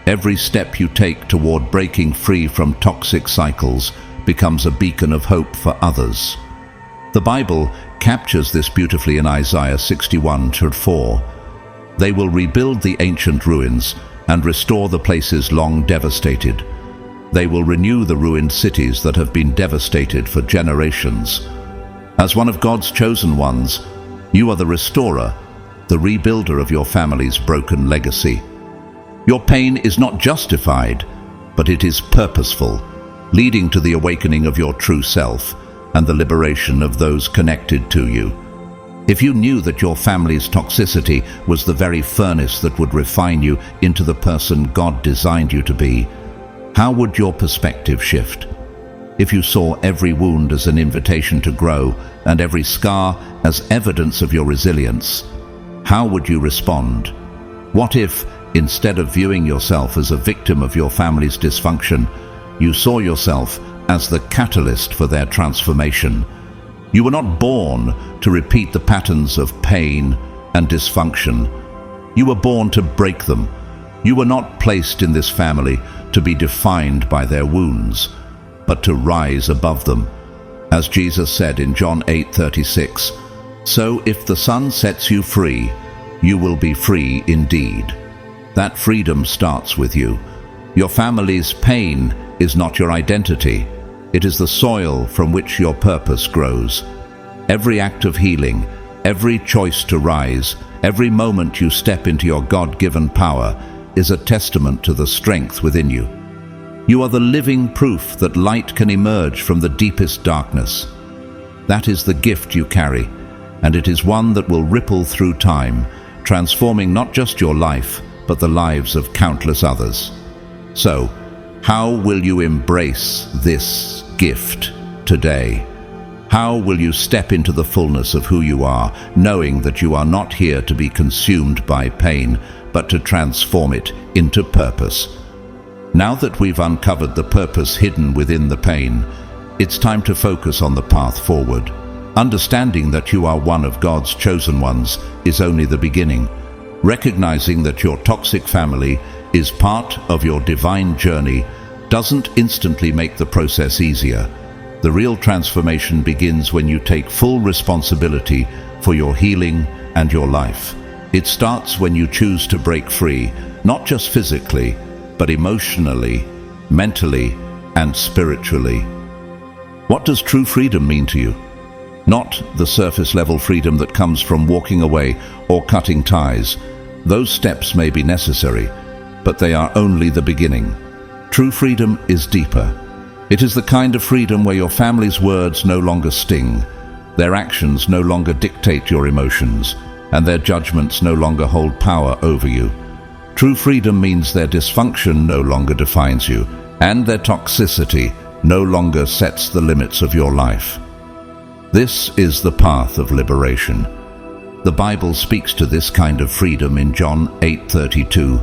Every step you take toward breaking free from toxic cycles becomes a beacon of hope for others. The Bible captures this beautifully in Isaiah 61:4. They will rebuild the ancient ruins and restore the places long devastated. They will renew the ruined cities that have been devastated for generations. As one of God's chosen ones, you are the restorer, the rebuilder of your family's broken legacy. Your pain is not justified, but it is purposeful, leading to the awakening of your true self and the liberation of those connected to you. If you knew that your family's toxicity was the very furnace that would refine you into the person God designed you to be, how would your perspective shift? If you saw every wound as an invitation to grow and every scar as evidence of your resilience, how would you respond? What if, instead of viewing yourself as a victim of your family's dysfunction, you saw yourself as the catalyst for their transformation? You were not born to repeat the patterns of pain and dysfunction. You were born to break them. You were not placed in this family to be defined by their wounds, but to rise above them. As Jesus said in John 8:36, "So if the Son sets you free, you will be free indeed." That freedom starts with you. Your family's pain is not your identity. It is the soil from which your purpose grows. Every act of healing, every choice to rise, every moment you step into your God-given power is a testament to the strength within you. You are the living proof that light can emerge from the deepest darkness. That is the gift you carry, and it is one that will ripple through time, transforming not just your life, but the lives of countless others. So, how will you embrace this gift today? How will you step into the fullness of who you are, knowing that you are not here to be consumed by pain, but to transform it into purpose? Now that we've uncovered the purpose hidden within the pain, it's time to focus on the path forward. Understanding that you are one of God's chosen ones is only the beginning. Recognizing that your toxic family is part of your divine journey doesn't instantly make the process easier. The real transformation begins when you take full responsibility for your healing and your life. It starts when you choose to break free, not just physically, but emotionally, mentally, and spiritually. What does true freedom mean to you? Not the surface-level freedom that comes from walking away or cutting ties. Those steps may be necessary, but they are only the beginning. True freedom is deeper. It is the kind of freedom where your family's words no longer sting, their actions no longer dictate your emotions, and their judgments no longer hold power over you. True freedom means their dysfunction no longer defines you, and their toxicity no longer sets the limits of your life. This is the path of liberation. The Bible speaks to this kind of freedom in John 8:32.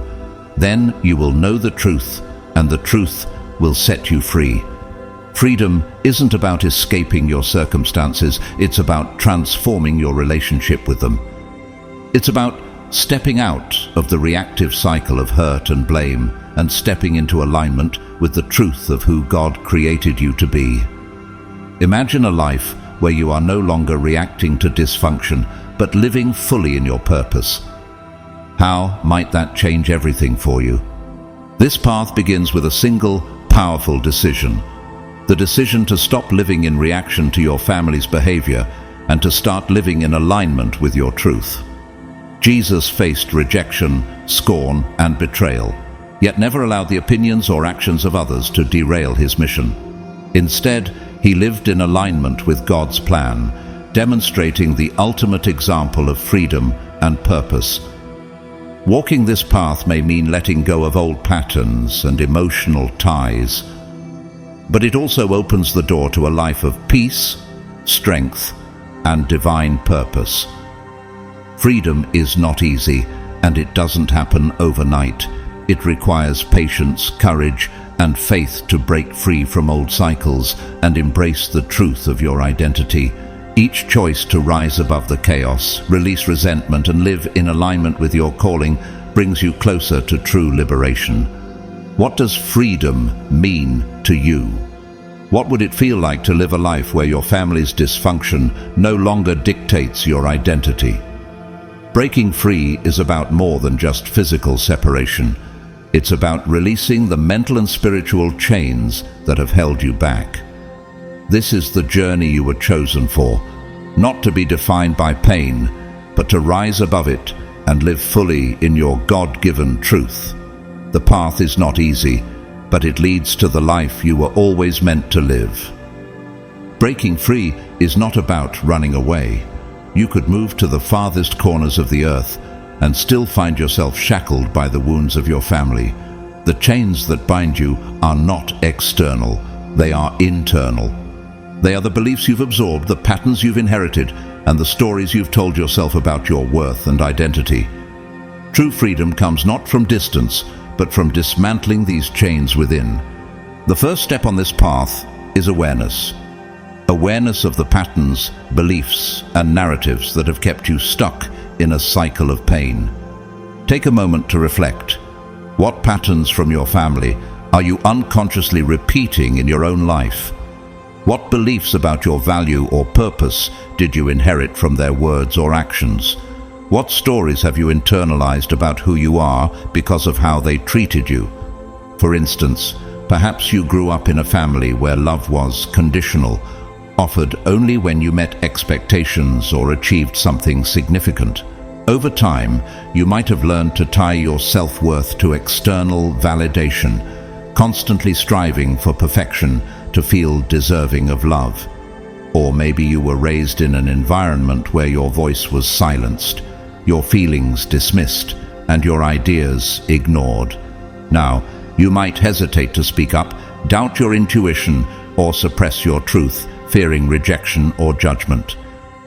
Then you will know the truth, and the truth will set you free. Freedom isn't about escaping your circumstances, it's about transforming your relationship with them. It's about stepping out of the reactive cycle of hurt and blame and stepping into alignment with the truth of who God created you to be. Imagine a life where you are no longer reacting to dysfunction, but living fully in your purpose. How might that change everything for you? This path begins with a single, powerful decision. The decision to stop living in reaction to your family's behavior and to start living in alignment with your truth. Jesus faced rejection, scorn, and betrayal, yet never allowed the opinions or actions of others to derail his mission. Instead, he lived in alignment with God's plan, demonstrating the ultimate example of freedom and purpose. Walking this path may mean letting go of old patterns and emotional ties, but it also opens the door to a life of peace, strength, and divine purpose. Freedom is not easy, and it doesn't happen overnight. It requires patience, courage, and faith to break free from old cycles and embrace the truth of your identity. Each choice to rise above the chaos, release resentment, and live in alignment with your calling brings you closer to true liberation. What does freedom mean to you? What would it feel like to live a life where your family's dysfunction no longer dictates your identity? Breaking free is about more than just physical separation. It's about releasing the mental and spiritual chains that have held you back. This is the journey you were chosen for, not to be defined by pain, but to rise above it and live fully in your God-given truth. The path is not easy, but it leads to the life you were always meant to live. Breaking free is not about running away. You could move to the farthest corners of the earth and still find yourself shackled by the wounds of your family. The chains that bind you are not external, they are internal. They are the beliefs you've absorbed, the patterns you've inherited, and the stories you've told yourself about your worth and identity. True freedom comes not from distance, but from dismantling these chains within. The first step on this path is awareness. Awareness of the patterns, beliefs, and narratives that have kept you stuck in a cycle of pain. Take a moment to reflect. What patterns from your family are you unconsciously repeating in your own life? What beliefs about your value or purpose did you inherit from their words or actions? What stories have you internalized about who you are because of how they treated you? For instance, perhaps you grew up in a family where love was conditional, offered only when you met expectations or achieved something significant. Over time, you might have learned to tie your self-worth to external validation, constantly striving for perfection to feel deserving of love. Or maybe you were raised in an environment where your voice was silenced, your feelings dismissed, and your ideas ignored. Now, you might hesitate to speak up, doubt your intuition, or suppress your truth, fearing rejection or judgment.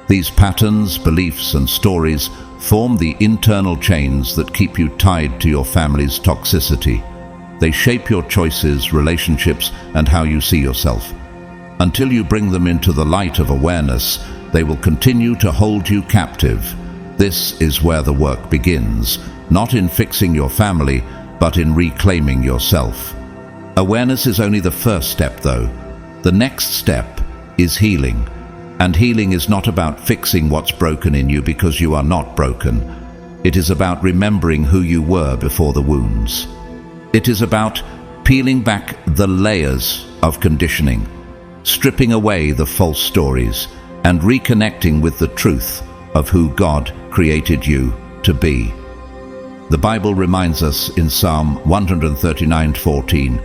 These patterns, beliefs, and stories form the internal chains that keep you tied to your family's toxicity. They shape your choices, relationships, and how you see yourself. Until you bring them into the light of awareness, they will continue to hold you captive. This is where the work begins, not in fixing your family, but in reclaiming yourself. Awareness is only the first step, though. The next step is healing. And healing is not about fixing what's broken in you because you are not broken. It is about remembering who you were before the wounds. It is about peeling back the layers of conditioning, stripping away the false stories, and reconnecting with the truth of who God created you to be. The Bible reminds us in Psalm 139:14,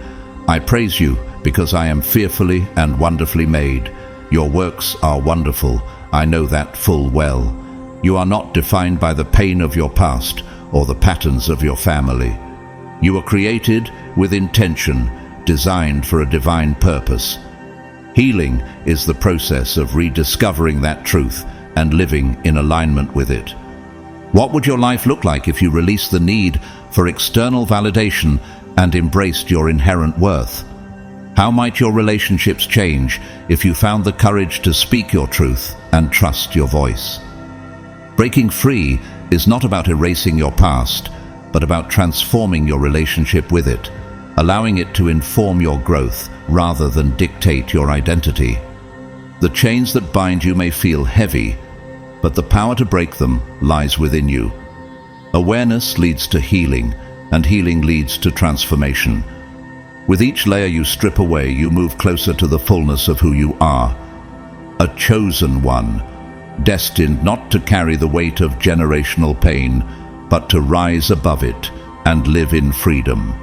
"I praise you because I am fearfully and wonderfully made. Your works are wonderful, I know that full well. You are not defined by the pain of your past or the patterns of your family. You were created with intention, designed for a divine purpose." Healing is the process of rediscovering that truth and living in alignment with it. What would your life look like if you released the need for external validation and embraced your inherent worth? How might your relationships change if you found the courage to speak your truth and trust your voice? Breaking free is not about erasing your past, but about transforming your relationship with it, allowing it to inform your growth rather than dictate your identity. The chains that bind you may feel heavy, but the power to break them lies within you. Awareness leads to healing, and healing leads to transformation. With each layer you strip away, you move closer to the fullness of who you are. A chosen one, destined not to carry the weight of generational pain, but to rise above it and live in freedom.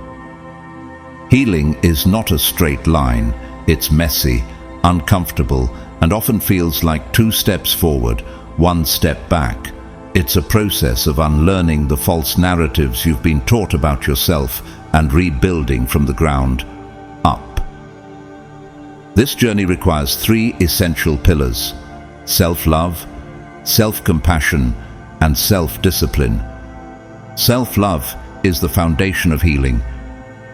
Healing is not a straight line. It's messy, uncomfortable, and often feels like 2 steps forward, 1 step back. It's a process of unlearning the false narratives you've been taught about yourself and rebuilding from the ground up. This journey requires 3 essential pillars: self-love, self-compassion, and self-discipline. Self-love is the foundation of healing.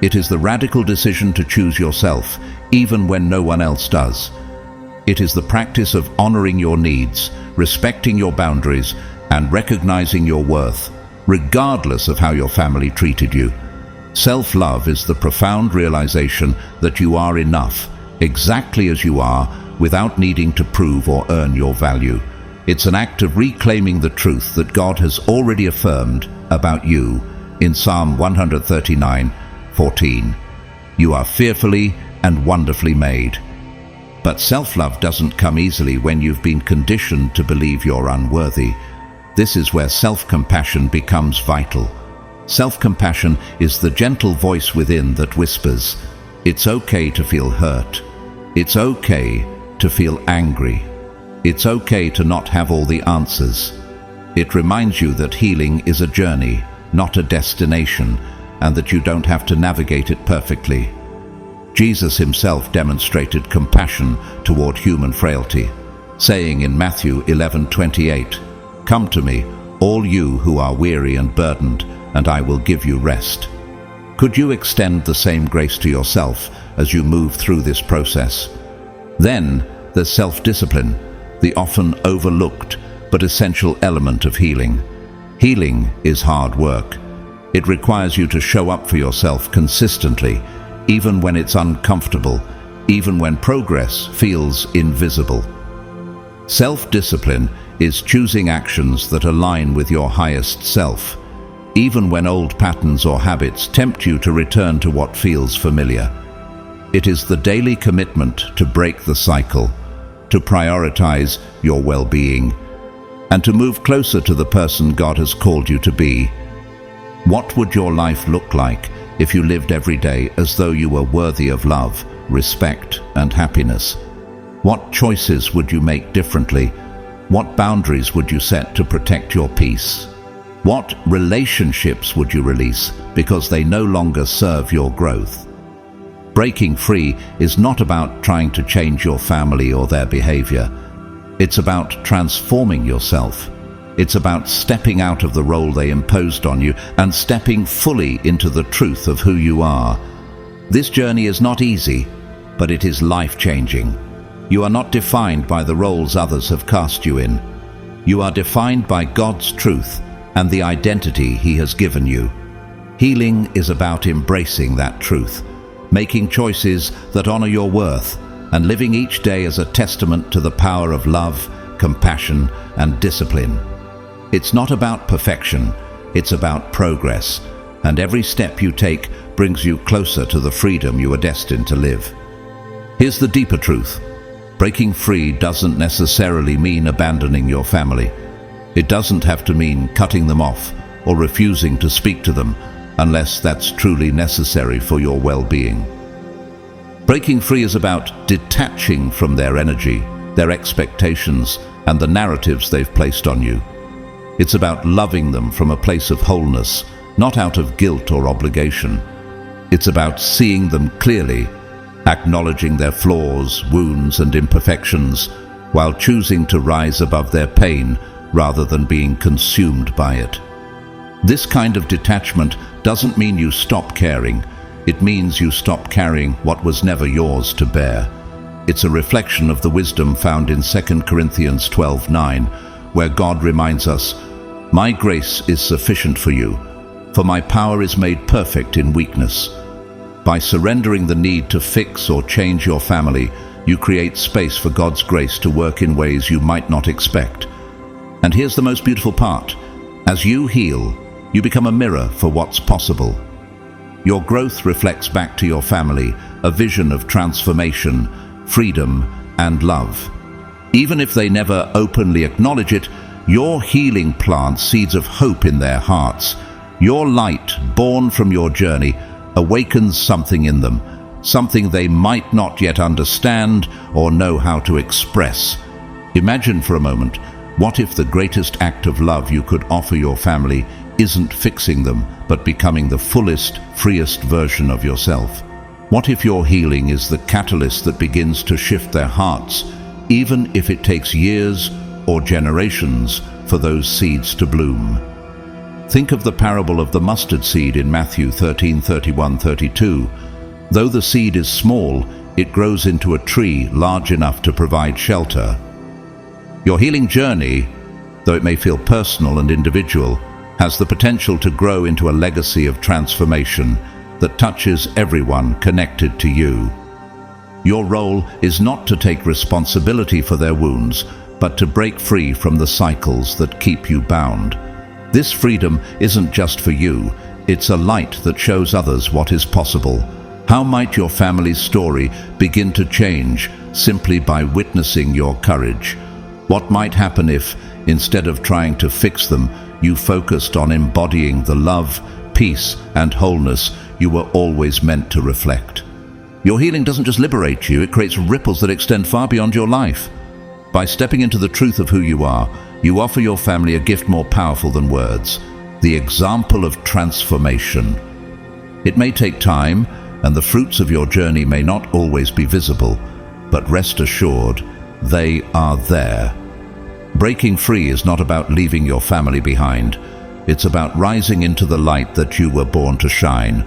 It is the radical decision to choose yourself, even when no one else does. It is the practice of honoring your needs, respecting your boundaries, and recognizing your worth, regardless of how your family treated you. Self-love is the profound realization that you are enough, exactly as you are, without needing to prove or earn your value. It's an act of reclaiming the truth that God has already affirmed about you in Psalm 139:14. You are fearfully and wonderfully made. But self-love doesn't come easily when you've been conditioned to believe you're unworthy. This is where self-compassion becomes vital. Self-compassion is the gentle voice within that whispers, it's okay to feel hurt. It's okay to feel angry. It's okay to not have all the answers. It reminds you that healing is a journey, not a destination, and that you don't have to navigate it perfectly. Jesus himself demonstrated compassion toward human frailty, saying in Matthew 11:28, "Come to me, all you who are weary and burdened, and I will give you rest." Could you extend the same grace to yourself as you move through this process? Then there's self-discipline, the often overlooked but essential element of healing. Healing is hard work. It requires you to show up for yourself consistently, even when it's uncomfortable, even when progress feels invisible. Self-discipline is choosing actions that align with your highest self, even when old patterns or habits tempt you to return to what feels familiar. It is the daily commitment to break the cycle, to prioritize your well-being, and to move closer to the person God has called you to be. What would your life look like if you lived every day as though you were worthy of love, respect, and happiness? What choices would you make differently? What boundaries would you set to protect your peace? What relationships would you release because they no longer serve your growth? Breaking free is not about trying to change your family or their behavior. It's about transforming yourself. It's about stepping out of the role they imposed on you and stepping fully into the truth of who you are. This journey is not easy, but it is life-changing. You are not defined by the roles others have cast you in. You are defined by God's truth and the identity He has given you. Healing is about embracing that truth, making choices that honor your worth, and living each day as a testament to the power of love, compassion, and discipline. It's not about perfection, it's about progress, and every step you take brings you closer to the freedom you are destined to live. Here's the deeper truth. Breaking free doesn't necessarily mean abandoning your family. It doesn't have to mean cutting them off or refusing to speak to them unless that's truly necessary for your well-being. Breaking free is about detaching from their energy, their expectations, and the narratives they've placed on you. It's about loving them from a place of wholeness, not out of guilt or obligation. It's about seeing them clearly, acknowledging their flaws, wounds, and imperfections, while choosing to rise above their pain rather than being consumed by it. This kind of detachment doesn't mean you stop caring. It means you stop carrying what was never yours to bear. It's a reflection of the wisdom found in 2 Corinthians 12:9, where God reminds us, "My grace is sufficient for you, for my power is made perfect in weakness." By surrendering the need to fix or change your family, you create space for God's grace to work in ways you might not expect. And here's the most beautiful part. As you heal, you become a mirror for what's possible. Your growth reflects back to your family a vision of transformation, freedom, and love. Even if they never openly acknowledge it, your healing plants seeds of hope in their hearts. Your light, born from your journey, awakens something in them, something they might not yet understand or know how to express. Imagine for a moment, what if the greatest act of love you could offer your family isn't fixing them, but becoming the fullest, freest version of yourself? What if your healing is the catalyst that begins to shift their hearts, even if it takes years or generations for those seeds to bloom? Think of the parable of the mustard seed in Matthew 13:31-32. Though the seed is small, it grows into a tree large enough to provide shelter. Your healing journey, though it may feel personal and individual, has the potential to grow into a legacy of transformation that touches everyone connected to you. Your role is not to take responsibility for their wounds, but to break free from the cycles that keep you bound. This freedom isn't just for you, it's a light that shows others what is possible. How might your family's story begin to change simply by witnessing your courage? What might happen if, instead of trying to fix them, you focused on embodying the love, peace, and wholeness you were always meant to reflect? Your healing doesn't just liberate you, it creates ripples that extend far beyond your life. By stepping into the truth of who you are, you offer your family a gift more powerful than words, the example of transformation. It may take time, and the fruits of your journey may not always be visible, but rest assured, they are there. Breaking free is not about leaving your family behind. It's about rising into the light that you were born to shine,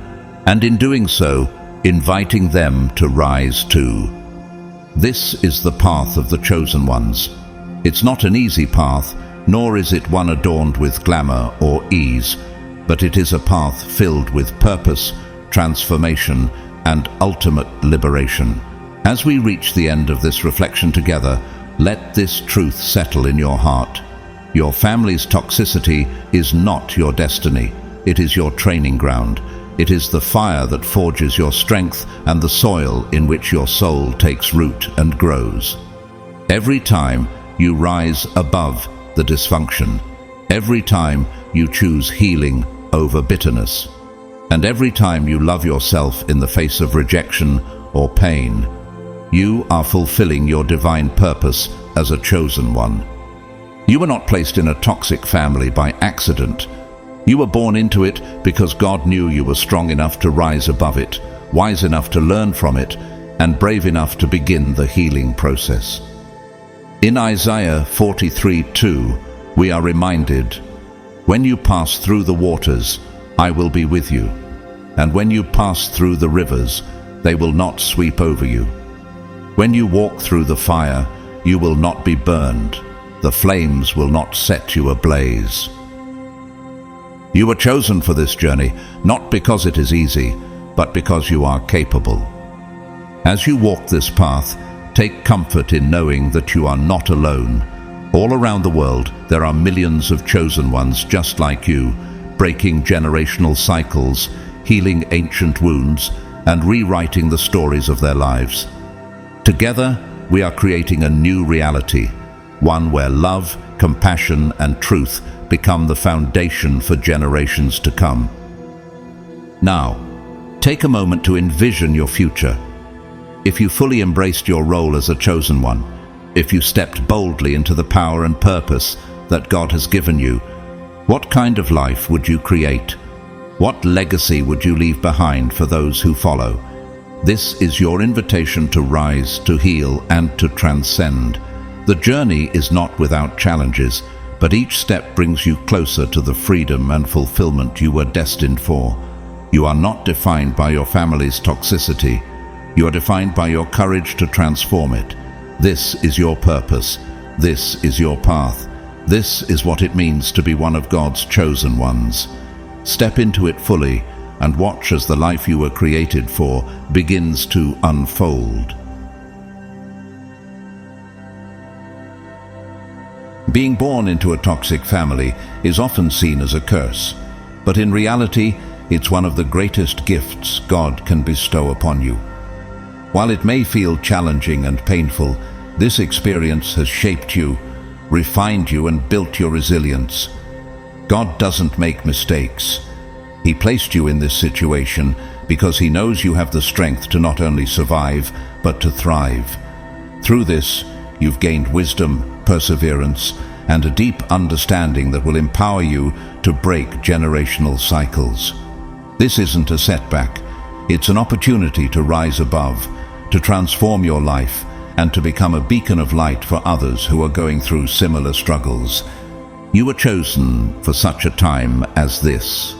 and in doing so, inviting them to rise too. This is the path of the chosen ones. It's not an easy path, nor is it one adorned with glamour or ease, but it is a path filled with purpose, transformation, and ultimate liberation. As we reach the end of this reflection together, let this truth settle in your heart. Your family's toxicity is not your destiny. It is your training ground. It is the fire that forges your strength and the soil in which your soul takes root and grows. Every time you rise above the dysfunction, every time you choose healing over bitterness, and every time you love yourself in the face of rejection or pain, you are fulfilling your divine purpose as a chosen one. You were not placed in a toxic family by accident. You were born into it because God knew you were strong enough to rise above it, wise enough to learn from it, and brave enough to begin the healing process. In Isaiah 43:2, we are reminded, "When you pass through the waters, I will be with you, and when you pass through the rivers, they will not sweep over you. When you walk through the fire, you will not be burned. The flames will not set you ablaze." You were chosen for this journey, not because it is easy, but because you are capable. As you walk this path, take comfort in knowing that you are not alone. All around the world, there are millions of chosen ones just like you, breaking generational cycles, healing ancient wounds, and rewriting the stories of their lives. Together, we are creating a new reality, one where love, compassion, and truth become the foundation for generations to come. Now, take a moment to envision your future. If you fully embraced your role as a chosen one, if you stepped boldly into the power and purpose that God has given you, what kind of life would you create? What legacy would you leave behind for those who follow? This is your invitation to rise, to heal, and to transcend. The journey is not without challenges, but each step brings you closer to the freedom and fulfillment you were destined for. You are not defined by your family's toxicity. You are defined by your courage to transform it. This is your purpose. This is your path. This is what it means to be one of God's chosen ones. Step into it fully and watch as the life you were created for begins to unfold. Being born into a toxic family is often seen as a curse, but in reality, it's one of the greatest gifts God can bestow upon you. While it may feel challenging and painful, this experience has shaped you, refined you, and built your resilience. God doesn't make mistakes. He placed you in this situation because He knows you have the strength to not only survive, but to thrive. Through this, you've gained wisdom, perseverance, and a deep understanding that will empower you to break generational cycles. This isn't a setback. It's an opportunity to rise above, to transform your life, and to become a beacon of light for others who are going through similar struggles. You were chosen for such a time as this.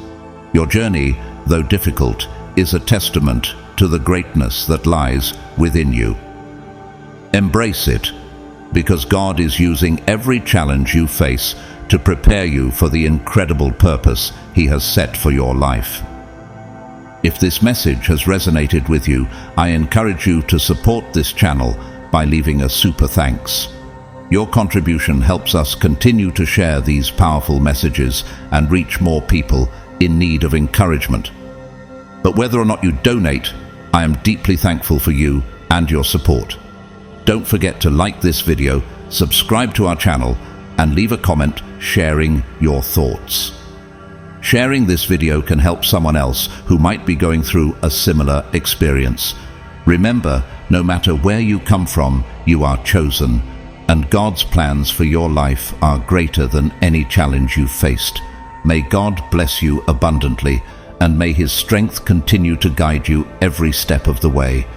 Your journey, though difficult, is a testament to the greatness that lies within you. Embrace it, because God is using every challenge you face to prepare you for the incredible purpose He has set for your life. If this message has resonated with you, I encourage you to support this channel by leaving a super thanks. Your contribution helps us continue to share these powerful messages and reach more people in need of encouragement. But whether or not you donate, I am deeply thankful for you and your support. Don't forget to like this video, subscribe to our channel, and leave a comment sharing your thoughts. Sharing this video can help someone else who might be going through a similar experience. Remember, no matter where you come from, you are chosen, and God's plans for your life are greater than any challenge you've faced. May God bless you abundantly, and may His strength continue to guide you every step of the way.